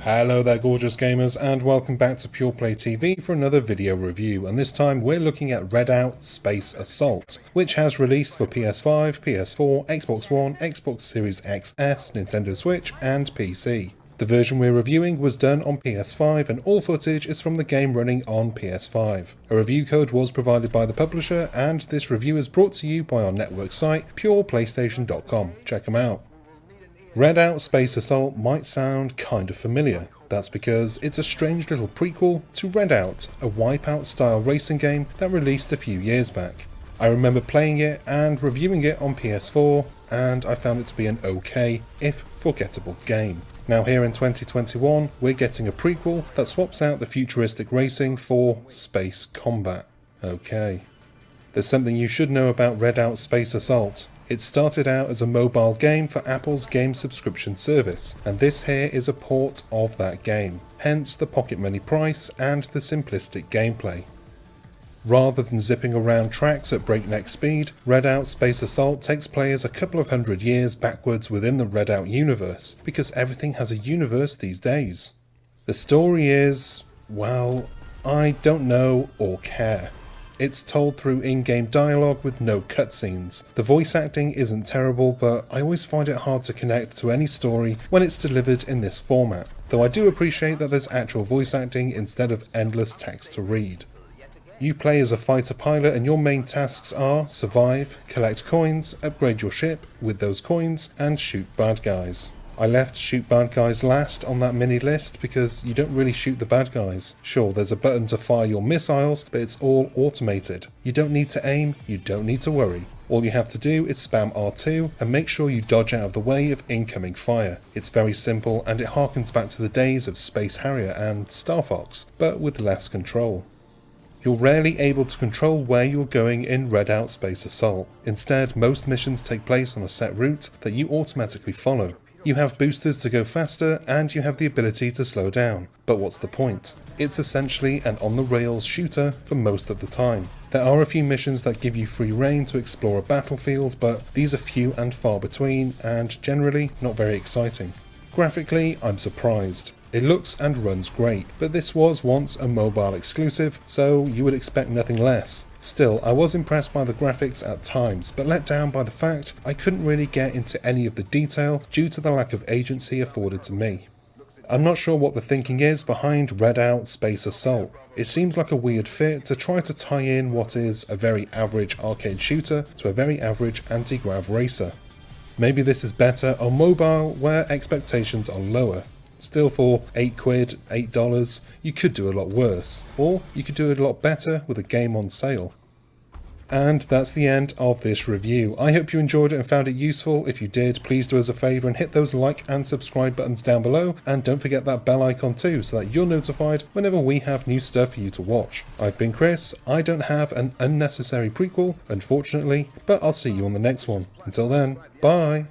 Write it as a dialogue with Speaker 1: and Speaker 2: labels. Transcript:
Speaker 1: Hello there gorgeous gamers, and welcome back to Pure Play TV for another video review, and this time we're looking at Redout Space Assault, which has released for PS5, PS4, Xbox One, Xbox Series XS, Nintendo Switch and PC. The version we're reviewing was done on PS5 and all footage is from the game running on PS5. A review code was provided by the publisher, and this review is brought to you by our network site pureplaystation.com. Check them out. Redout Space Assault might sound kind of familiar. That's because it's a strange little prequel to Redout, a Wipeout style racing game that released a few years back. I remember playing it and reviewing it on PS4, and I found it to be an okay, if forgettable game. Now here in 2021, we're getting a prequel that swaps out the futuristic racing for space combat. Okay. There's something you should know about Redout Space Assault. It started out as a mobile game for Apple's game subscription service, and this here is a port of that game, hence the pocket money price and the simplistic gameplay. Rather than zipping around tracks at breakneck speed, Redout Space Assault takes players a couple of hundred years backwards within the Redout universe, because everything has a universe these days. The story is, well, I don't know or care. It's told through in-game dialogue with no cutscenes. The voice acting isn't terrible, but I always find it hard to connect to any story when it's delivered in this format, though I do appreciate that there's actual voice acting instead of endless text to read. You play as a fighter pilot and your main tasks are survive, collect coins, upgrade your ship with those coins, and shoot bad guys. I left shoot bad guys last on that mini list because you don't really shoot the bad guys. Sure, there's a button to fire your missiles, but it's all automated. You don't need to aim, you don't need to worry. All you have to do is spam R2 and make sure you dodge out of the way of incoming fire. It's very simple and it harkens back to the days of Space Harrier and Star Fox, but with less control. You're rarely able to control where you're going in Redout Space Assault. Instead, most missions take place on a set route that you automatically follow. You have boosters to go faster, and you have the ability to slow down. But what's the point? It's essentially an on-the-rails shooter for most of the time. There are a few missions that give you free rein to explore a battlefield, but these are few and far between, and generally not very exciting. Graphically, I'm surprised. It looks and runs great, but this was once a mobile exclusive, so you would expect nothing less. Still, I was impressed by the graphics at times, but let down by the fact I couldn't really get into any of the detail due to the lack of agency afforded to me. I'm not sure what the thinking is behind Redout Space Assault. It seems like a weird fit to try to tie in what is a very average arcade shooter to a very average anti-grav racer. Maybe this is better on mobile where expectations are lower. Still, for £8, $8, you could do a lot worse, or you could do it a lot better with a game on sale. And that's the end of this review. I hope you enjoyed it and found it useful. If you did, please do us a favour and hit those like and subscribe buttons down below, and don't forget that bell icon too, so that you're notified whenever we have new stuff for you to watch. I've been Chris. I don't have an unnecessary prequel, unfortunately, but I'll see you on the next one. Until then, bye!